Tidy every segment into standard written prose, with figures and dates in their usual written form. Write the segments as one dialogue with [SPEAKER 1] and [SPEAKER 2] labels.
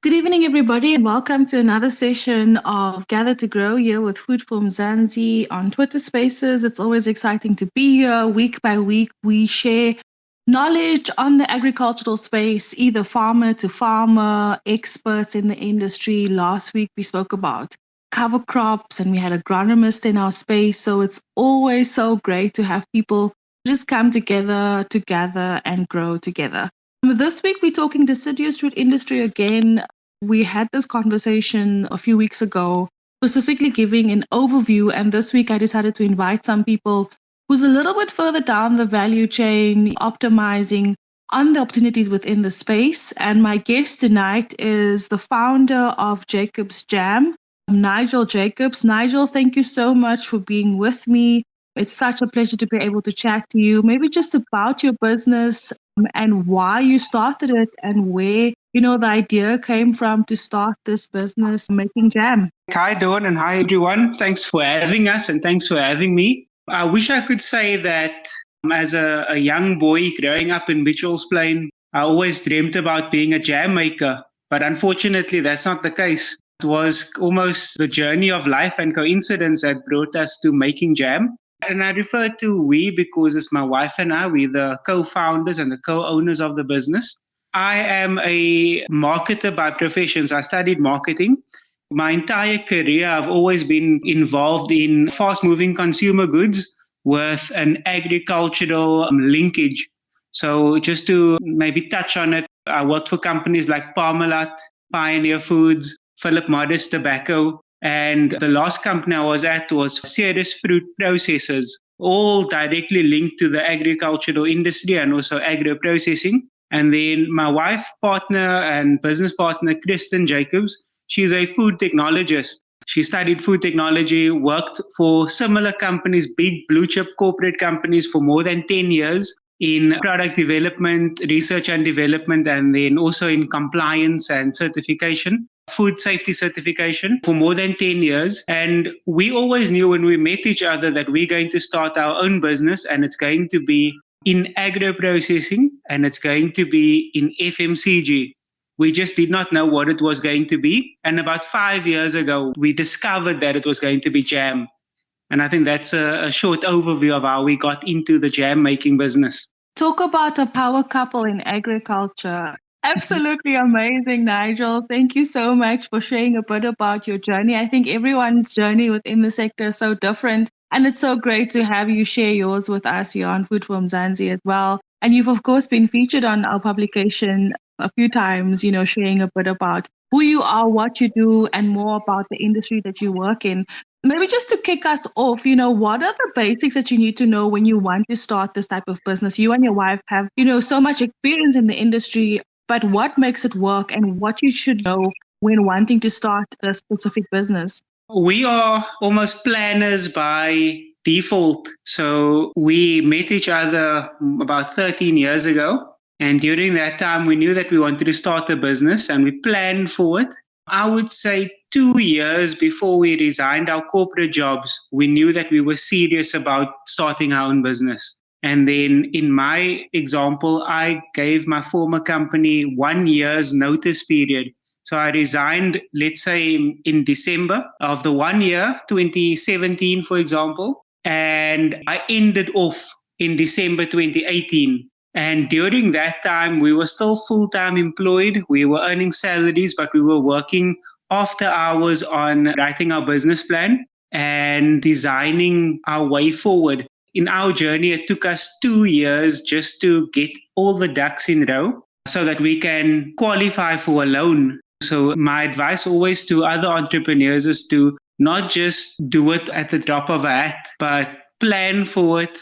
[SPEAKER 1] Good evening, everybody, and welcome to another session of Gather to Grow here with Food for Mzansi on Twitter Spaces. It's always exciting to be here. Week by week, we share knowledge on the agricultural space, either farmer to farmer, experts in the industry. Last week, we spoke about cover crops and we had agronomists in our space. So it's always so great to have people just come together to gather and grow together. This week, we're talking deciduous fruit industry again. We had this conversation a few weeks ago, specifically giving an overview. And this week, I decided to invite some people who's a little bit further down the value chain, optimizing on the opportunities within the space. And my guest tonight is the founder of Jacob's Jam, Nigel Jacobs. Nigel, thank you so much for being with me. It's such a pleasure to be able to chat to you, maybe just about your business and why you started it and where, the idea came from to start this business making jam.
[SPEAKER 2] Hi, Dawn, and hi, everyone. Thanks for having us and thanks for having me. I wish I could say that as a young boy growing up in Mitchell's Plain, I always dreamt about being a jam maker. But unfortunately, that's not the case. It was almost the journey of life and coincidence that brought us to making jam. And I refer to we because it's my wife and I, we're the co-founders and the co-owners of the business. I am a marketer by profession. So I studied marketing. My entire career, I've always been involved in fast-moving consumer goods with an agricultural linkage. So just to maybe touch on it, I worked for companies like Parmalat, Pioneer Foods, Philip Morris Tobacco, and the last company I was at was Deciduous Fruit Processors, all directly linked to the agricultural industry and also agro-processing. And then my wife, partner, and business partner, Kristen Jacobs, she's a food technologist. She studied food technology, worked for similar companies, big blue chip corporate companies for more than 10 years in product development, research and development, and then also in compliance and certification. Food safety certification for more than 10 years. And we always knew when we met each other that we're going to start our own business and it's going to be in agro-processing and it's going to be in FMCG. We just did not know what it was going to be. And about 5 years ago, we discovered that it was going to be jam. And I think that's a short overview of how we got into the jam making business.
[SPEAKER 1] Talk about a power couple in agriculture. Absolutely amazing, Nigel. Thank you so much for sharing a bit about your journey. I think everyone's journey within the sector is so different. And it's so great to have you share yours with us here on Food for Mzansi as well. And you've, of course, been featured on our publication a few times, sharing a bit about who you are, what you do, and more about the industry that you work in. Maybe just to kick us off, what are the basics that you need to know when you want to start this type of business? You and your wife have, so much experience in the industry, but what makes it work and what you should know when wanting to start a specific business?
[SPEAKER 2] We are almost planners by default. So we met each other about 13 years ago. And during that time, we knew that we wanted to start a business and we planned for it. I would say 2 years before we resigned our corporate jobs, we knew that we were serious about starting our own business. And then in my example, I gave my former company 1 year's notice period. So I resigned, let's say, in December of the 1 year, 2017, for example, and I ended off in December 2018. And during that time, we were still full-time employed. We were earning salaries, but we were working after hours on writing our business plan and designing our way forward. In our journey, it took us 2 years just to get all the ducks in a row so that we can qualify for a loan. So my advice always to other entrepreneurs is to not just do it at the drop of a hat, but plan for it.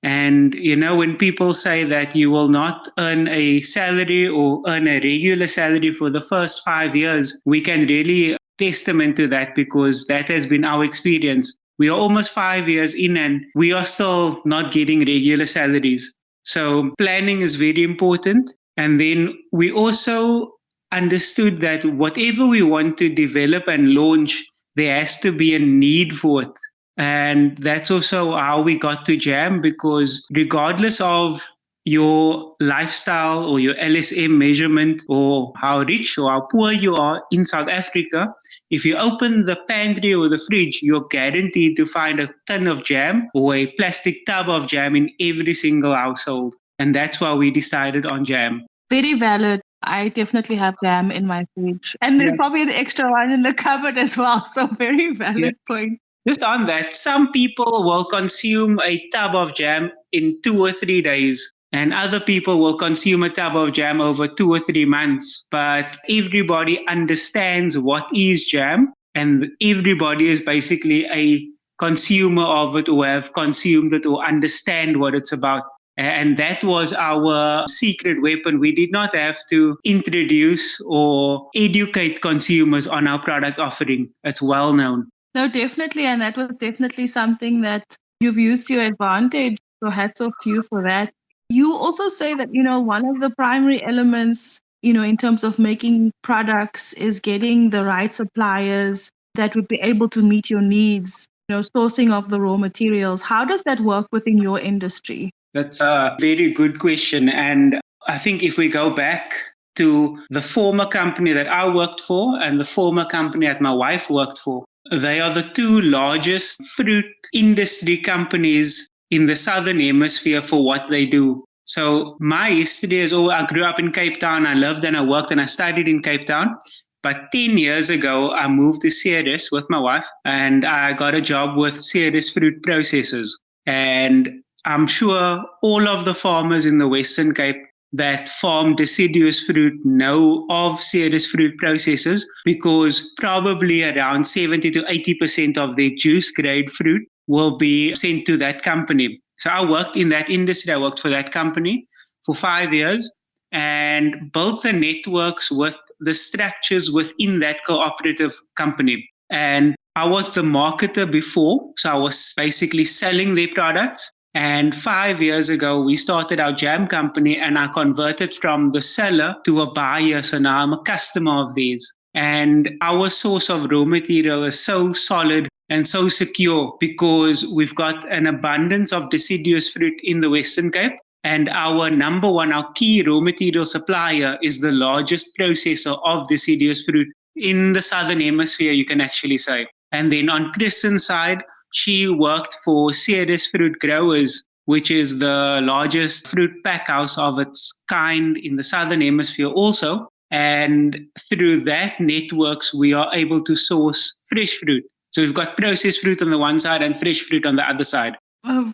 [SPEAKER 2] And, when people say that you will not earn a salary or earn a regular salary for the first 5 years, we can really testament to that because that has been our experience. We are almost 5 years in and we are still not getting regular salaries. So planning is very important. And then we also understood that whatever we want to develop and launch, there has to be a need for it. And that's also how we got to jam, because regardless of your lifestyle or your LSM measurement or how rich or how poor you are in South Africa, if you open the pantry or the fridge, you're guaranteed to find a ton of jam or a plastic tub of jam in every single household. And that's why we decided on jam.
[SPEAKER 1] Very valid. I definitely have jam in my fridge. And there's probably an extra one in the cupboard as well. So very valid point.
[SPEAKER 2] Just on that, some people will consume a tub of jam in 2 or 3 days, and other people will consume a tub of jam over 2 or 3 months. But everybody understands what is jam, and everybody is basically a consumer of it or have consumed it or understand what it's about. And that was our secret weapon. We did not have to introduce or educate consumers on our product offering. It's well known.
[SPEAKER 1] No, definitely. And that was definitely something that you've used to your advantage. So hats off to you for that. You also say that, one of the primary elements, in terms of making products is getting the right suppliers that would be able to meet your needs, sourcing of the raw materials. How does that work within your industry?
[SPEAKER 2] That's a very good question. And I think if we go back to the former company that I worked for and the former company that my wife worked for, they are the two largest fruit industry companies in the Southern Hemisphere for what they do. So my history is, I grew up in Cape Town. I lived and I worked and I studied in Cape Town. But 10 years ago, I moved to Ceres with my wife and I got a job with Ceres Fruit Processors. And I'm sure all of the farmers in the Western Cape that farm deciduous fruit know of Ceres Fruit Processors because probably around 70 to 80% of their juice grade fruit will be sent to that company. So I worked in that industry. I worked for that company for 5 years and built the networks with the structures within that cooperative company. And I was the marketer before. So I was basically selling their products. And 5 years ago, we started our jam company and I converted from the seller to a buyer. So now I'm a customer of these. And our source of raw material is so solid and so secure because we've got an abundance of deciduous fruit in the Western Cape. And our number one, our key raw material supplier is the largest processor of deciduous fruit in the Southern Hemisphere, you can actually say. And then on Kristen's side, she worked for Ceres Fruit Growers, which is the largest fruit pack house of its kind in the Southern Hemisphere also. And through that networks, we are able to source fresh fruit. So we've got processed fruit on the one side and fresh fruit on the other side.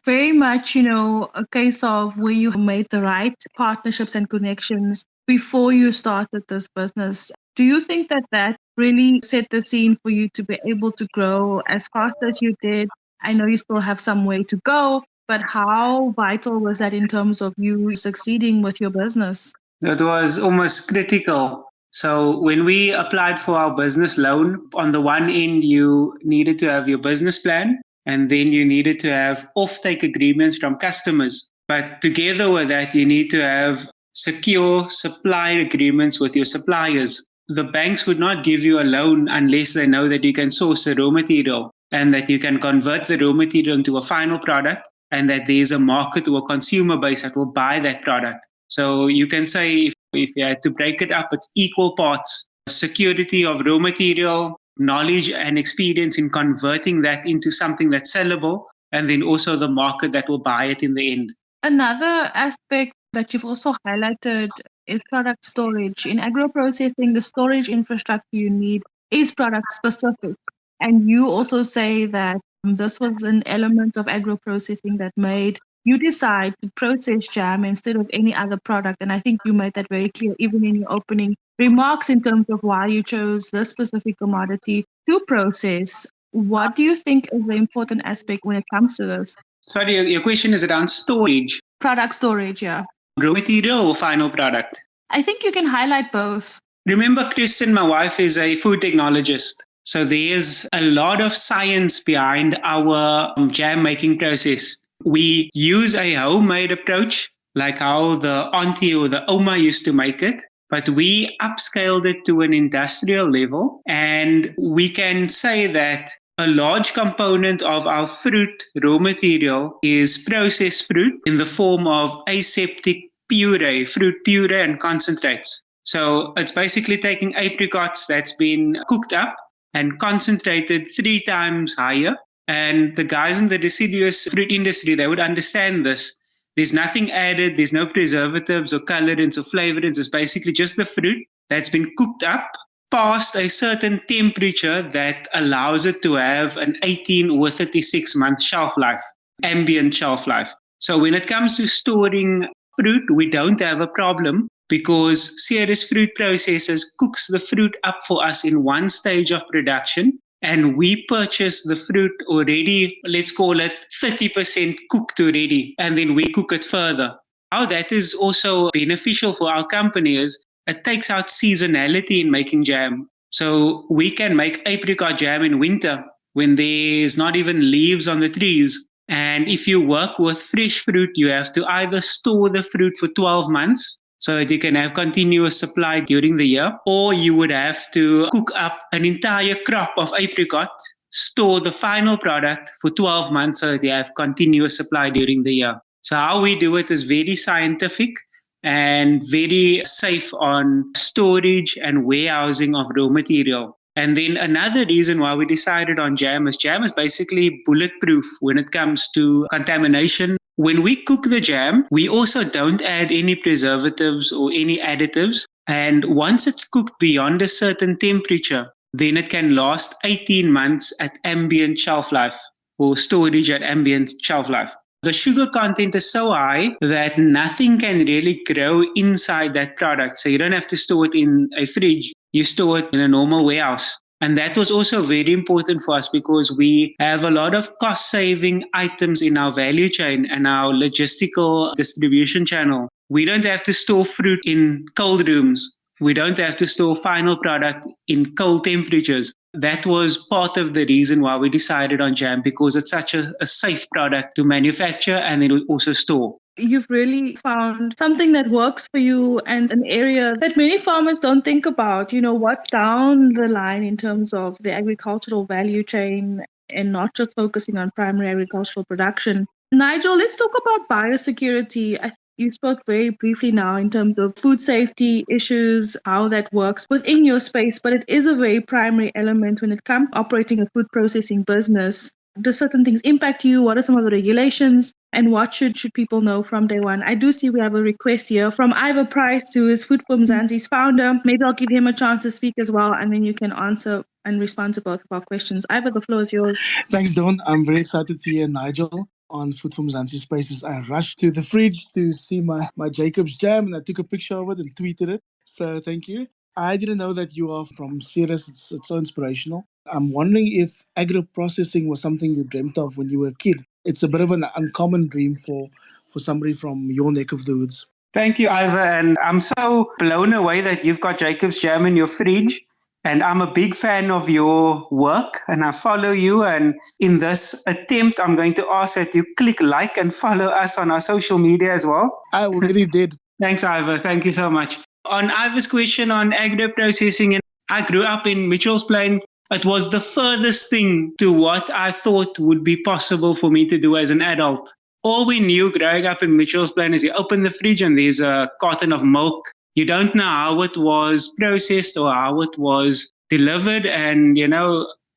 [SPEAKER 1] Very much, a case of where you made the right partnerships and connections before you started this business. Do you think that really set the scene for you to be able to grow as fast as you did? I know you still have some way to go, but how vital was that in terms of you succeeding with your business?
[SPEAKER 2] That was almost critical. So when we applied for our business loan, on the one end, you needed to have your business plan, and then you needed to have offtake agreements from customers. But together with that, you need to have secure supply agreements with your suppliers. The banks would not give you a loan unless they know that you can source the raw material and that you can convert the raw material into a final product and that there's a market or a consumer base that will buy that product. So you can say if you had to break it up, it's equal parts security of raw material, knowledge and experience in converting that into something that's sellable, and then also the market that will buy it in the end.
[SPEAKER 1] Another aspect that you've also highlighted is product storage. In agro-processing, the storage infrastructure you need is product specific. And you also say that this was an element of agro-processing that made you decide to process jam instead of any other product. And I think you made that very clear even in your opening remarks in terms of why you chose this specific commodity to process. What do you think is the important aspect when it comes to this?
[SPEAKER 2] Sorry, your question is around storage.
[SPEAKER 1] Product storage, yeah.
[SPEAKER 2] Raw material or final product?
[SPEAKER 1] I think you can highlight both.
[SPEAKER 2] Remember, Kristen, my wife is a food technologist. So there's a lot of science behind our jam making process. We use a homemade approach, like how the auntie or the oma used to make it, but we upscaled it to an industrial level. And we can say that A large component of our fruit raw material is processed fruit in the form of aseptic puree, fruit puree and concentrates. So it's basically taking apricots that's been cooked up and concentrated 3 times higher. And the guys in the deciduous fruit industry, they would understand this. There's nothing added, there's no preservatives or colorants or flavorants. It's basically just the fruit that's been cooked up past a certain temperature that allows it to have an 18 or 36-month shelf life, ambient shelf life. So when it comes to storing fruit, we don't have a problem because Ceres Fruit Processors cooks the fruit up for us in one stage of production, and we purchase the fruit already, let's call it 30% cooked already, and then we cook it further. How that is also beneficial for our company is it takes out seasonality in making jam. So we can make apricot jam in winter when there's not even leaves on the trees. And if you work with fresh fruit, you have to either store the fruit for 12 months so that you can have continuous supply during the year, or you would have to cook up an entire crop of apricot, store the final product for 12 months so that you have continuous supply during the year. So how we do it is very scientific and very safe on storage and warehousing of raw material. And then another reason why we decided on jam is basically bulletproof when it comes to contamination. When we cook the jam, we also don't add any preservatives or any additives. And once it's cooked beyond a certain temperature, then it can last 18 months at ambient shelf life or storage at ambient shelf life. The sugar content is so high that nothing can really grow inside that product. So you don't have to store it in a fridge. You store it in a normal warehouse. And that was also very important for us because we have a lot of cost saving items in our value chain and our logistical distribution channel. We don't have to store fruit in cold rooms. We don't have to store final product in cold temperatures. That was part of the reason why we decided on jam because it's such a safe product to manufacture and then also store.
[SPEAKER 1] You've really found something that works for you and an area that many farmers don't think about. What's down the line in terms of the agricultural value chain and not just focusing on primary agricultural production. Nigel, let's talk about biosecurity. You spoke very briefly now in terms of food safety issues, how that works within your space, but it is a very primary element when it comes to operating a food processing business. Do certain things impact you? What are some of the regulations? And what should people know from day one? I do see we have a request here from Ivor Price, who is Food for Mzansi's founder. Maybe I'll give him a chance to speak as well, and then you can answer and respond to both of our questions. Ivor, the floor is yours.
[SPEAKER 3] Thanks, Dawn. I'm very excited to hear Nigel on Food from Mzansi Spaces. I rushed to the fridge to see my Jacob's jam and I took a picture of it and tweeted it. So thank you. I didn't know that you are from Ceres. It's so inspirational. I'm wondering if agro-processing was something you dreamt of when you were a kid. It's a bit of an uncommon dream for somebody from your neck of the woods.
[SPEAKER 2] Thank you, Ivor. And I'm so blown away that you've got Jacob's jam in your fridge. And I'm a big fan of your work and I follow you. And in this attempt, I'm going to ask that you click like and follow us on our social media as well.
[SPEAKER 3] I already did.
[SPEAKER 2] Thanks, Ivor. Thank you so much. On Ivor's question on agro-processing, I grew up in Mitchell's Plain. It was the furthest thing to what I thought would be possible for me to do as an adult. All we knew growing up in Mitchell's Plain is you open the fridge and there's a carton of milk. You don't know how it was processed or how it was delivered. And,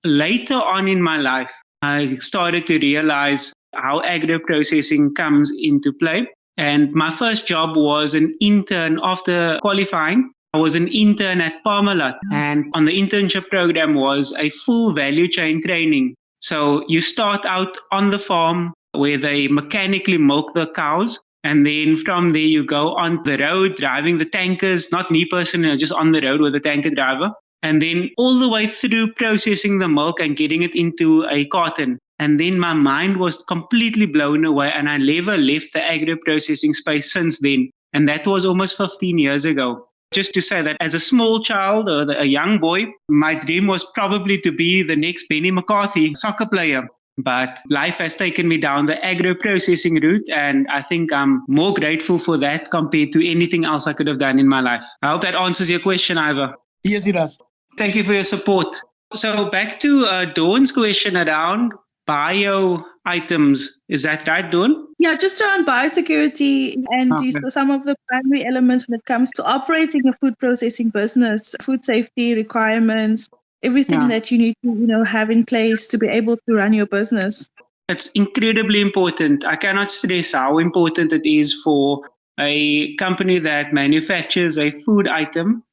[SPEAKER 2] later on in my life, I started to realize how agro-processing comes into play. And my first job was an intern after qualifying. I was an intern at Parmalat. And on the internship program was a full value chain training. So you start out on the farm where they mechanically milk the cows. And then from there, you go on the road driving the tankers, not me personally, just on the road with the tanker driver. And then all the way through processing the milk and getting it into a carton. And then my mind was completely blown away and I never left the agro-processing space since then. And that was almost 15 years ago. Just to say that as a small child or a young boy, my dream was probably to be the next Benny McCarthy soccer player. But life has taken me down the agro-processing route, and I think I'm more grateful for that compared to anything else I could have done in my life. I hope that answers your question, Ivor.
[SPEAKER 3] Yes, it does.
[SPEAKER 2] Thank you for your support. So back to Dawn's question around bio items. Is that right, Dawn?
[SPEAKER 1] Yeah, just around biosecurity and
[SPEAKER 2] Okay.
[SPEAKER 1] some of the primary elements when it comes to operating a food processing business, food safety requirements, everything
[SPEAKER 2] Yeah.
[SPEAKER 1] that you need to, have in place to be able to run your business.
[SPEAKER 2] It's incredibly important. I cannot stress how important it is for a company that manufactures a food item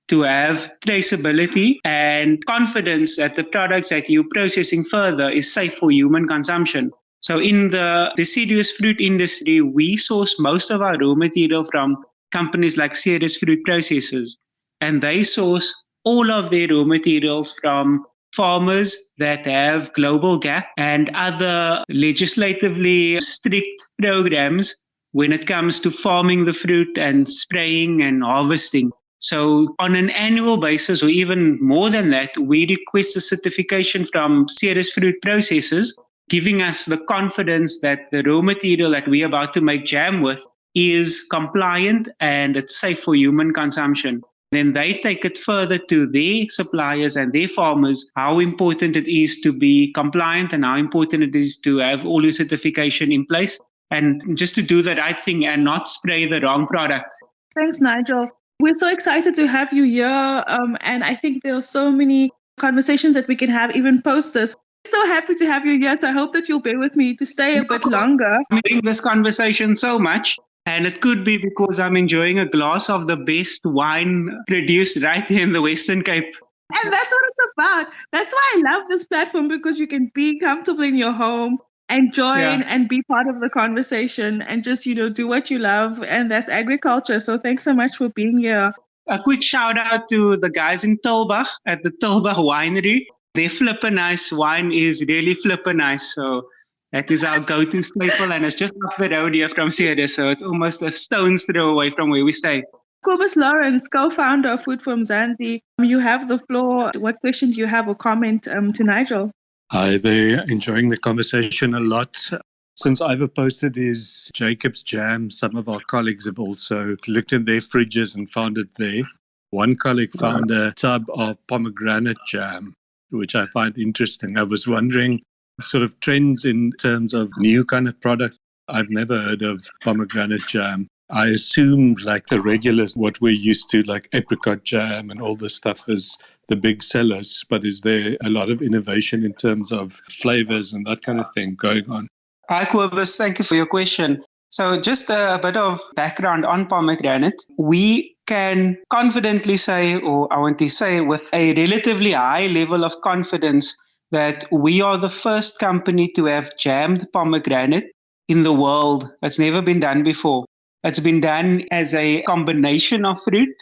[SPEAKER 2] to have traceability and confidence that the products that you're processing further is safe for human consumption. So in the deciduous fruit industry, we source most of our raw material from companies like Ceres Fruit Processors, and they source all of their raw materials from farmers that have global gap and other legislatively strict programs when it comes to farming the fruit and spraying and harvesting. So, on an annual basis, or even more than that, we request a certification from Ceres Fruit Processors, giving us the confidence that the raw material that we're about to make jam with is compliant and it's safe for human consumption. Then they take it further to their suppliers and their farmers how important it is to be compliant and how important it is to have all your certification in place and just to do the right thing and not spray the wrong product.
[SPEAKER 1] Thanks, Nigel. We're so excited to have you here. And I think there are so many conversations that we can have even post this. So happy to have you here. So I hope that you'll bear with me to stay a bit longer.
[SPEAKER 2] I'm enjoying this conversation so much. And it could be because I'm enjoying a glass of the best wine produced right here in the Western Cape.
[SPEAKER 1] And that's what it's about. That's why I love this platform, because you can be comfortable in your home and join and be part of the conversation and just, do what you love. And that's agriculture. So thanks so much for being here.
[SPEAKER 2] A quick shout out to the guys in Tilbach at the Tilbach Winery. Their flipper nice wine is really flipper nice. So that is our go-to staple, and it's just up the road here from Ceres. So it's almost a stone's throw away from where we stay.
[SPEAKER 1] Cobus Lawrence, co-founder of Food from Mzansi. You have the floor. What questions you have or comment to Nigel?
[SPEAKER 4] Hi there, enjoying the conversation a lot. Since I've posted is Jacob's Jam, some of our colleagues have also looked in their fridges and found it there. One colleague found a tub of pomegranate jam, which I find interesting. I was wondering sort of trends in terms of new kind of products. I've never heard of pomegranate jam. I assume like the regulars, what we're used to, like apricot jam and all this stuff is the big sellers. But is there a lot of innovation in terms of flavors and that kind of thing going on?
[SPEAKER 2] Hi, Cobus. Thank you for your question. So just a bit of background on pomegranate. We can confidently say, or I want to say with a relatively high level of confidence, that we are the first company to have jammed pomegranate in the world. It's never been done before. It's been done as a combination of fruit.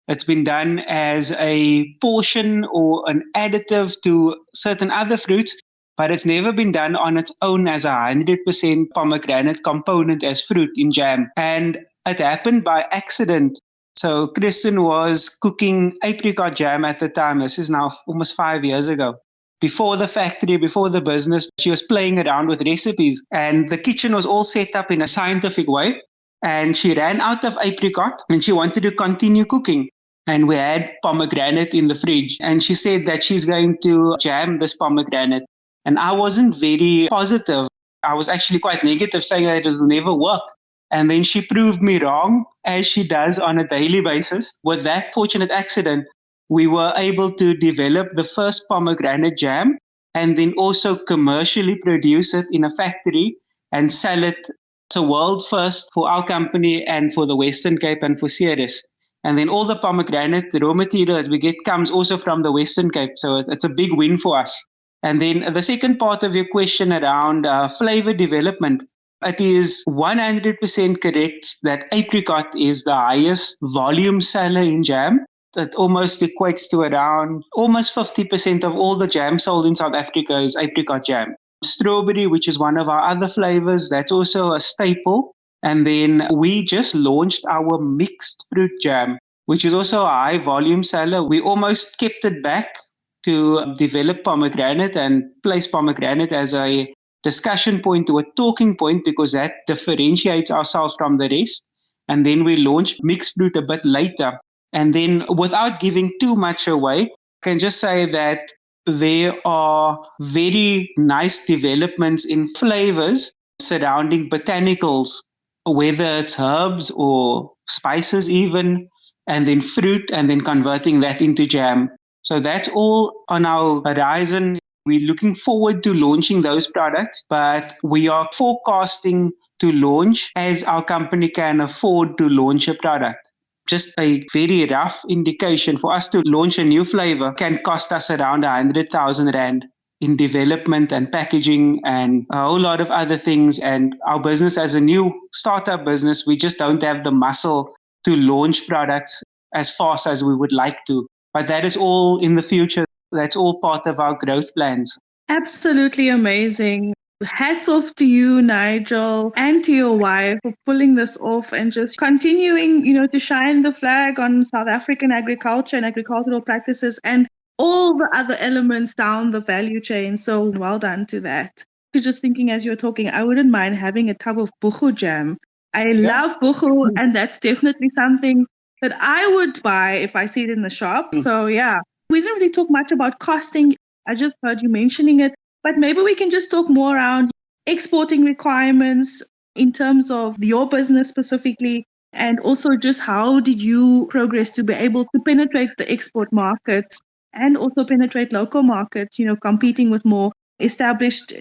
[SPEAKER 2] It's been done as a portion or an additive to certain other fruits, but it's never been done on its own as 100% pomegranate component as fruit in jam. And it happened by accident. So Kristen was cooking apricot jam at the time. This is now almost 5 years ago. Before the factory, before the business, she was playing around with recipes. And the kitchen was all set up in a scientific way. And she ran out of apricot and she wanted to continue cooking. And we had pomegranate in the fridge. And she said that she's going to jam this pomegranate. And I wasn't very positive. I was actually quite negative, saying that it will never work. And then she proved me wrong, as she does on a daily basis. With that fortunate accident, we were able to develop the first pomegranate jam and then also commercially produce it in a factory and sell it. It's a world first for our company and for the Western Cape and for Ceres. And then all the pomegranate, the raw material that we get comes also from the Western Cape. So it's a big win for us. And then the second part of your question around flavor development, it is 100% correct that apricot is the highest volume seller in jam. It almost equates to around almost 50% of all the jam sold in South Africa is apricot jam. Strawberry, which is one of our other flavors, that's also a staple. And then we just launched our mixed fruit jam, which is also a high volume seller. We almost kept it back to develop pomegranate and place pomegranate as a discussion point or a talking point, because that differentiates ourselves from the rest. And then we launched mixed fruit a bit later. And then without giving too much away, I can just say that there are very nice developments in flavors surrounding botanicals, whether it's herbs or spices even, and then fruit, and then converting that into jam. So that's all on our horizon. We're looking forward to launching those products, but we are forecasting to launch as our company can afford to launch a product. Just a very rough indication, for us to launch a new flavor can cost us around 100,000 Rand in development and packaging and a whole lot of other things. And our business, as a new startup business, we just don't have the muscle to launch products as fast as we would like to. But that is all in the future. That's all part of our growth plans.
[SPEAKER 1] Absolutely amazing. Hats off to you, Nigel, and to your wife for pulling this off and just continuing, to shine the flag on South African agriculture and agricultural practices and all the other elements down the value chain. So well done to that. Just thinking as you're talking, I wouldn't mind having a tub of buchu jam. I love buchu, and that's definitely something that I would buy if I see it in the shop. So yeah, we didn't really talk much about costing. I just heard you mentioning it, but maybe we can just talk more around exporting requirements in terms of your business specifically, and also just how did you progress to be able to penetrate the export markets and also penetrate local markets, competing with more established,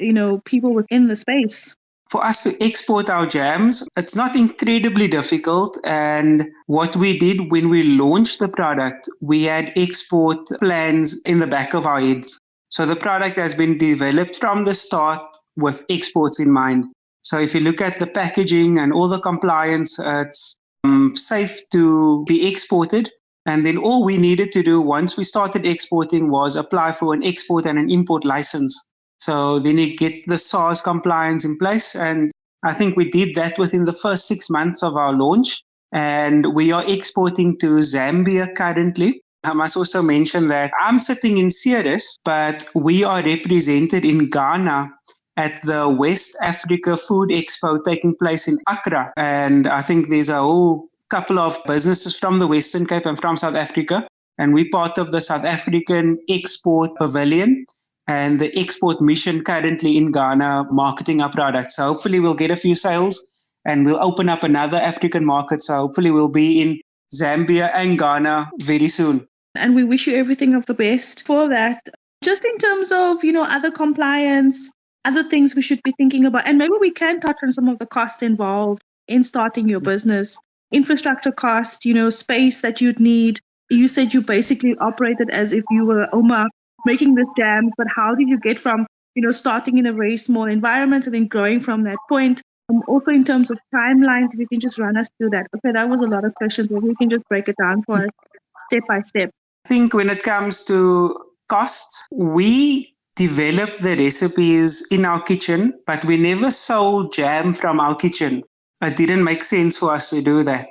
[SPEAKER 1] people within the space.
[SPEAKER 2] For us to export our jams, it's not incredibly difficult. And what we did when we launched the product, we had export plans in the back of our heads. So the product has been developed from the start with exports in mind. So if you look at the packaging and all the compliance, it's safe to be exported. And then all we needed to do once we started exporting was apply for an export and an import license. So then you get the SARS compliance in place. And I think we did that within the first 6 months of our launch. And we are exporting to Zambia currently. I must also mention that I'm sitting in Ceres, but we are represented in Ghana at the West Africa Food Expo taking place in Accra. And I think there's a whole couple of businesses from the Western Cape and from South Africa. And we're part of the South African Export Pavilion and the export mission currently in Ghana marketing our products. So hopefully we'll get a few sales and we'll open up another African market. So hopefully we'll be in Zambia and Ghana very soon.
[SPEAKER 1] And we wish you everything of the best for that. Just in terms of, other compliance, other things we should be thinking about. And maybe we can touch on some of the costs involved in starting your business, infrastructure cost, space that you'd need. You said you basically operated as if you were Oma making this jam, but how did you get from, starting in a very small environment and then growing from that point? Also in terms of timelines, if you can just run us through that. Okay, that was a lot of questions, but we can just break it down for us step by step.
[SPEAKER 2] I think when it comes to costs, we developed the recipes in our kitchen, but we never sold jam from our kitchen. It didn't make sense for us to do that.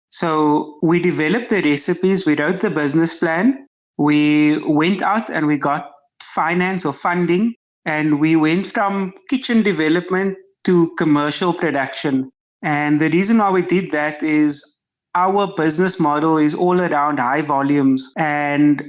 [SPEAKER 2] So we developed the recipes, we wrote the business plan, we went out and we got finance or funding, and we went from kitchen development to commercial production. And the reason why we did that is our business model is all around high volumes, and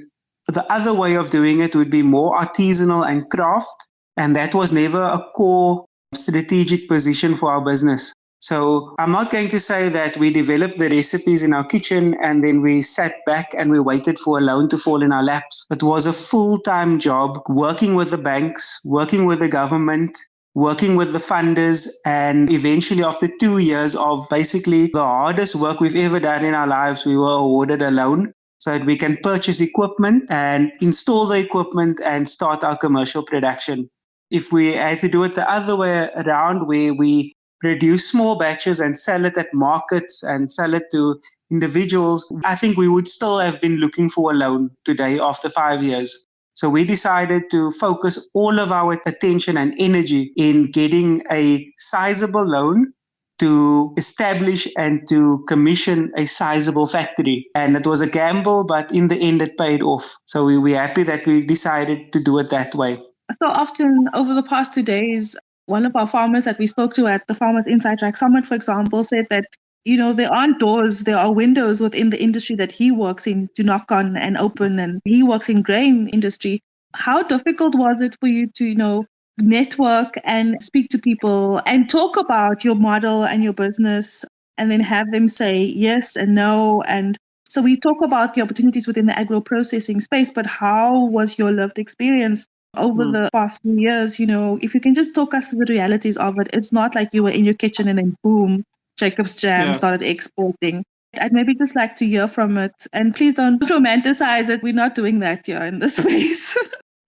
[SPEAKER 2] the other way of doing it would be more artisanal and craft, and that was never a core strategic position for our business. So I'm not going to say that we developed the recipes in our kitchen and then we sat back and we waited for a loan to fall in our laps. It was a full-time job, working with the banks, working with the government, working with the funders, and eventually after 2 years of basically the hardest work we've ever done in our lives, we were awarded a loan so that we can purchase equipment and install the equipment and start our commercial production. If we had to do it the other way around, where we produce small batches and sell it at markets and sell it to individuals, I think we would still have been looking for a loan today after 5 years. So we decided to focus all of our attention and energy in getting a sizable loan to establish and to commission a sizable factory. And it was a gamble, but in the end it paid off. So we're happy that we decided to do it that way.
[SPEAKER 1] So often over the past 2 days, one of our farmers that we spoke to at the Farmers Inside Track Summit, for example, said that there aren't doors, there are windows within the industry that he works in to knock on and open, and he works in grain industry. How difficult was it for you to, network and speak to people and talk about your model and your business and then have them say yes and no? And so we talk about the opportunities within the agro-processing space, but how was your lived experience over the past few years? If you can just talk us through the realities of it. It's not like you were in your kitchen and then boom, Jacob's Jam started exporting. I'd maybe just like to hear from it. And please don't romanticize it. We're not doing that here in this space.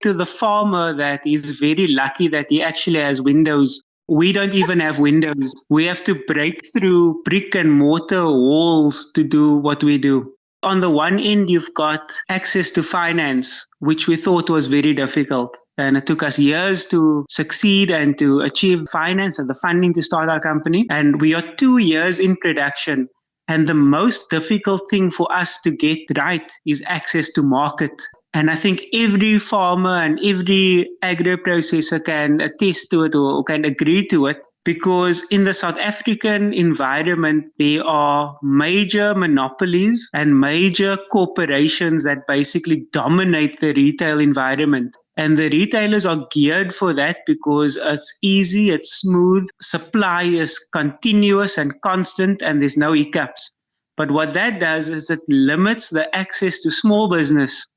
[SPEAKER 2] To the farmer that is very lucky that he actually has windows. We don't even have windows. We have to break through brick and mortar walls to do what we do. On the one end, you've got access to finance, which we thought was very difficult. And it took us years to succeed and to achieve finance and the funding to start our company. And we are 2 years in production. And the most difficult thing for us to get right is access to market. And I think every farmer and every agro-processor can attest to it or can agree to it, because in the South African environment, there are major monopolies and major corporations that basically dominate the retail environment. And the retailers are geared for that because it's easy, it's smooth, supply is continuous and constant, and there's no hiccups. But what that does is it limits the access to small business,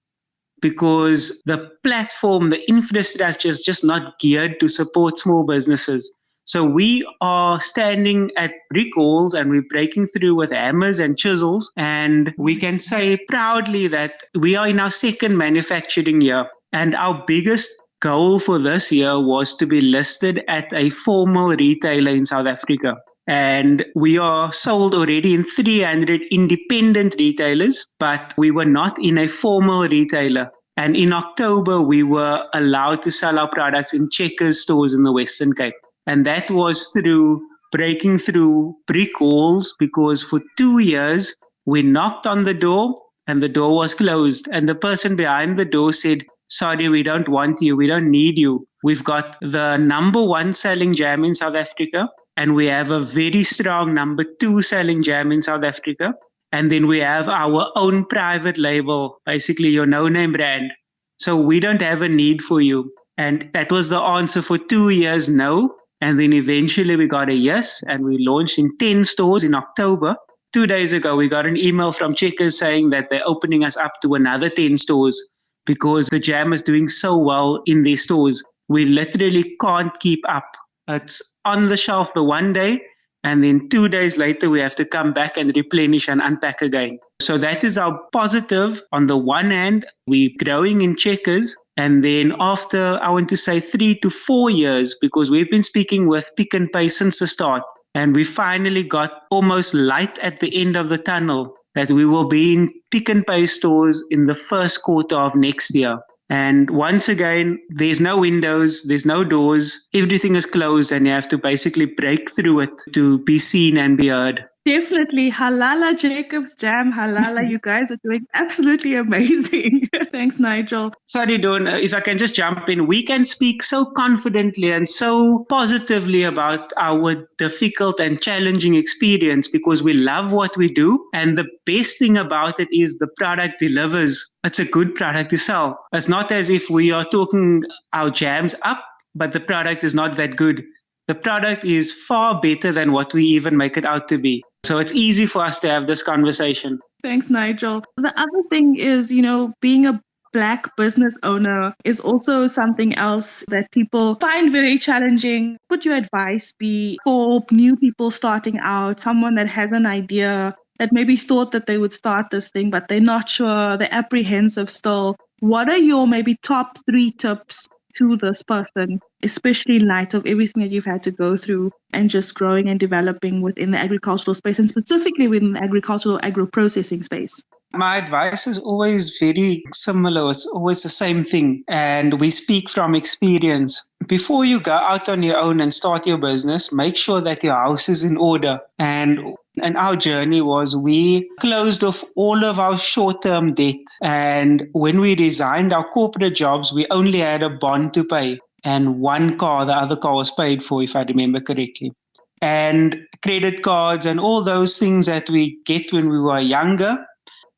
[SPEAKER 2] because the platform, the infrastructure is just not geared to support small businesses. So we are standing at brick walls and we're breaking through with hammers and chisels. And we can say proudly that we are in our second manufacturing year. And our biggest goal for this year was to be listed at a formal retailer in South Africa. And we are sold already in 300 independent retailers, but we were not in a formal retailer. And in October, we were allowed to sell our products in Checkers stores in the Western Cape. And that was through breaking through brick walls, because for 2 years, we knocked on the door and the door was closed. And the person behind the door said, "Sorry, we don't want you. We don't need you. We've got the number 1 selling jam in South Africa. And we have a very strong number 2 selling jam in South Africa. And then we have our own private label, basically your no-name brand. So we don't have a need for you." And that was the answer for 2 years, no. And then eventually we got a yes, and we launched in 10 stores in October. 2 days ago, we got an email from Checkers saying that they're opening us up to another 10 stores because the jam is doing so well in their stores. We literally can't keep up. It's on the shelf the one day, and then 2 days later, we have to come back and replenish and unpack again. So that is our positive. On the one hand, we're growing in Checkers. And then after, I want to say 3 to 4 years, because we've been speaking with Pick n Pay since the start, and we finally got almost light at the end of the tunnel that we will be in Pick n Pay stores in the first quarter of next year. And once again, there's no windows, there's no doors, everything is closed, and you have to basically break through it to be seen and be heard.
[SPEAKER 1] Definitely. Halala Jacob's Jam. Halala. You guys are doing absolutely amazing. Thanks, Nigel.
[SPEAKER 2] Sorry, Dawn, if I can just jump in. We can speak so confidently and so positively about our difficult and challenging experience because we love what we do. And the best thing about it is the product delivers. It's a good product to sell. It's not as if we are talking our jams up, but the product is not that good. The product is far better than what we even make it out to be. So it's easy for us to have this conversation.
[SPEAKER 1] Thanks, Nigel. The other thing is, being a Black business owner is also something else that people find very challenging. Would your advice be for new people starting out, someone that has an idea, that maybe thought that they would start this thing, but they're not sure, they're apprehensive still? What are your maybe top 3 tips to this person, especially in light of everything that you've had to go through and just growing and developing within the agricultural space, and specifically within the agricultural agro-processing space?
[SPEAKER 2] My advice is always very similar. It's always the same thing. And we speak from experience. Before you go out on your own and start your business, make sure that your house is in order. And our journey was we closed off all of our short-term debt. And when we resigned our corporate jobs, we only had a bond to pay and 1 car. The other car was paid for, if I remember correctly. And credit cards and all those things that we get when we were younger,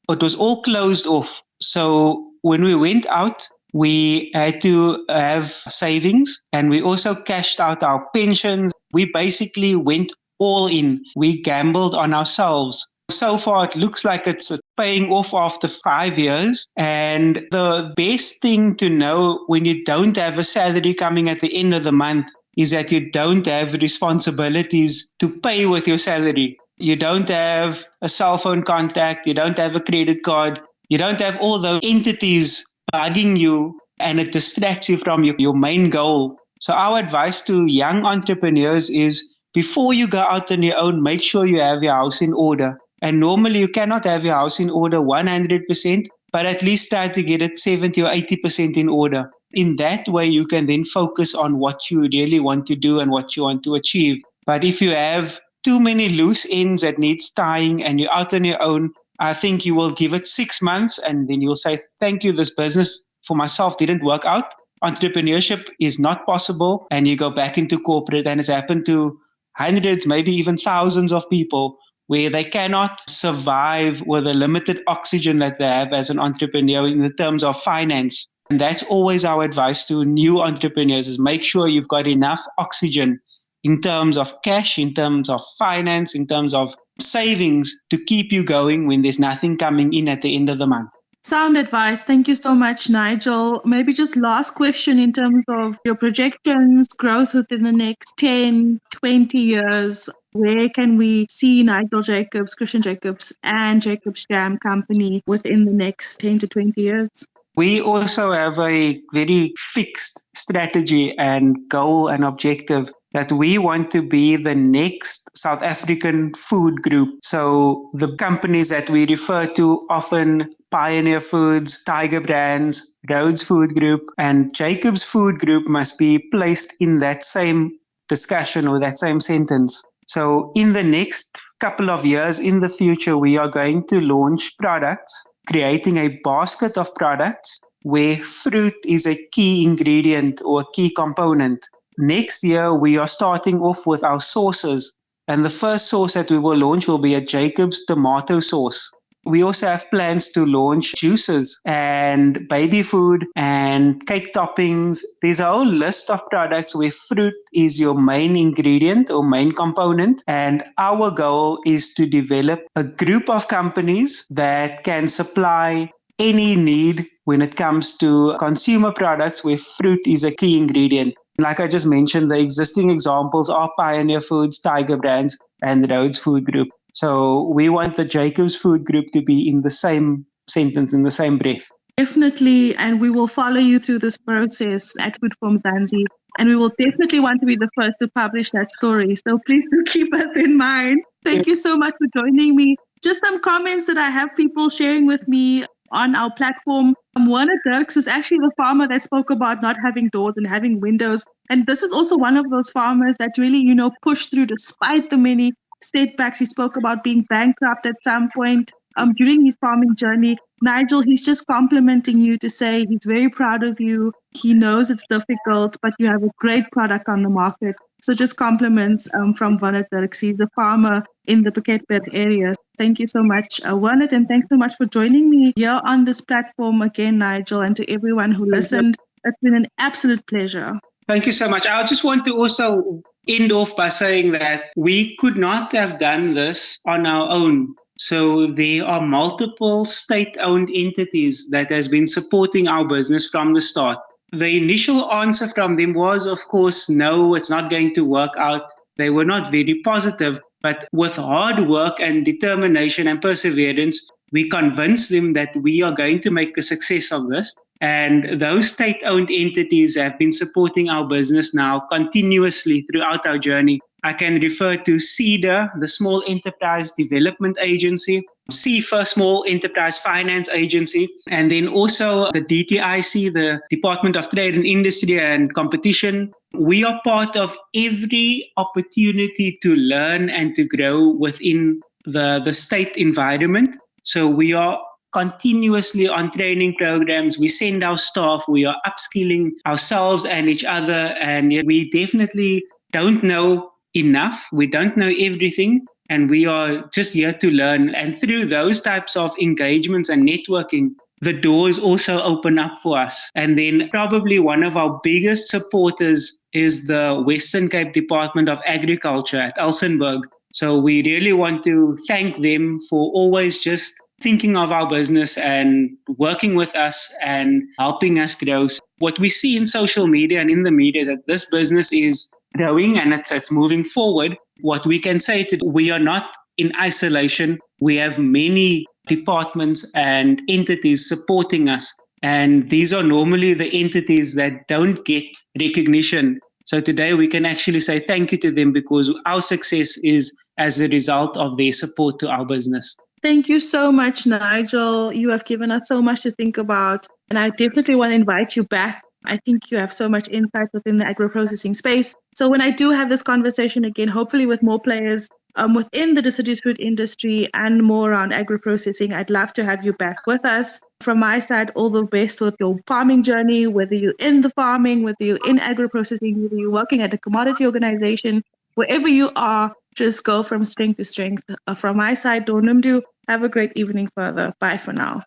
[SPEAKER 2] it was all closed off. So when we went out, we had to have savings, and we also cashed out our pensions. We basically went all in. We gambled on ourselves. So far, it looks like it's paying off after 5 years. And the best thing to know when you don't have a salary coming at the end of the month is that you don't have responsibilities to pay with your salary. You don't have a cell phone contact. You don't have a credit card. You don't have all those entities bugging you, and it distracts you from your main goal. So our advice to young entrepreneurs is before you go out on your own, make sure you have your house in order. And normally you cannot have your house in order 100%, but at least try to get it 70 or 80% in order. In that way, you can then focus on what you really want to do and what you want to achieve. But if you have too many loose ends that needs tying and you're out on your own, I think you will give it 6 months and then you'll say, thank you, this business for myself didn't work out. Entrepreneurship is not possible. And you go back into corporate, and it's happened to hundreds, maybe even thousands of people where they cannot survive with the limited oxygen that they have as an entrepreneur in the terms of finance. And that's always our advice to new entrepreneurs is make sure you've got enough oxygen in terms of cash, in terms of finance, in terms of savings to keep you going when there's nothing coming in at the end of the month.
[SPEAKER 1] Sound advice. Thank you so much, Nigel. Maybe just last question in terms of your projections, growth within the next 10, 20 years. Where can we see Nigel Jacobs, Christian Jacobs, and Jacobs Jam Company within the next 10 to 20 years?
[SPEAKER 2] We also have a very fixed strategy and goal and objective that we want to be the next South African food group. So the companies that we refer to often, Pioneer Foods, Tiger Brands, Rhodes Food Group, and Jacobs Food Group must be placed in that same discussion or that same sentence. So in the next couple of years in the future, we are going to launch products, creating a basket of products where fruit is a key ingredient or a key component. Next year, we are starting off with our sauces. And the first sauce that we will launch will be a Jacobs tomato sauce. We also have plans to launch juices and baby food and cake toppings. There's a whole list of products where fruit is your main ingredient or main component. And our goal is to develop a group of companies that can supply any need when it comes to consumer products where fruit is a key ingredient. Like I just mentioned, the existing examples are Pioneer Foods, Tiger Brands, and Rhodes Food Group. So we want the Jacobs Food Group to be in the same sentence, in the same breath.
[SPEAKER 1] Definitely, and we will follow you through this process at Food for Mzansi, and we will definitely want to be the first to publish that story. So please do keep us in mind. Thank you so much for joining me. Just some comments that I have people sharing with me on our platform. Werner Dirks is actually the farmer that spoke about not having doors and having windows. And this is also one of those farmers that really, pushed through despite the many setbacks. He spoke about being bankrupt at some point during his farming journey. Nigel, he's just complimenting you to say he's very proud of you. He knows it's difficult, but you have a great product on the market. So just compliments from Werner Dirks. He's a farmer in the Piketberg area. Thank you so much, Werner, and thanks so much for joining me here on this platform again, Nigel, and to everyone who listened. It's been an absolute pleasure.
[SPEAKER 2] Thank you so much. I just want to also end off by saying that we could not have done this on our own. So there are multiple state-owned entities that has been supporting our business from the start. The initial answer from them was, of course, no, it's not going to work out. They were not very positive, but with hard work and determination and perseverance, we convinced them that we are going to make a success of this. And those state-owned entities have been supporting our business now continuously throughout our journey. I can refer to CEDA, the Small Enterprise Development Agency, CIFA, Small Enterprise Finance Agency, and then also the DTIC, the Department of Trade and Industry and Competition. We are part of every opportunity to learn and to grow within the state environment. So we are continuously on training programs. We send our staff, we are upskilling ourselves and each other, and we definitely don't know enough. We don't know everything, and we are just here to learn. And through those types of engagements and networking, the doors also open up for us. And then probably one of our biggest supporters is the Western Cape Department of Agriculture at Elsenburg. So we really want to thank them for always just thinking of our business and working with us and helping us grow. So what we see in social media and in the media is that this business is growing and it's moving forward. What we can say to we are not in isolation. We have many departments and entities supporting us. And these are normally the entities that don't get recognition. So today we can actually say thank you to them because our success is as a result of their support to our business.
[SPEAKER 1] Thank you so much, Nigel. You have given us so much to think about, and I definitely want to invite you back. I think you have so much insight within the agro-processing space. So when I do have this conversation again, hopefully with more players within the deciduous fruit industry and more around agro-processing, I'd love to have you back with us. From my side, all the best with your farming journey, whether you're in the farming, whether you're in agro-processing, whether you're working at a commodity organization, wherever you are, just go from strength to strength. From my side, Donumdu, have a great evening further. Bye for now.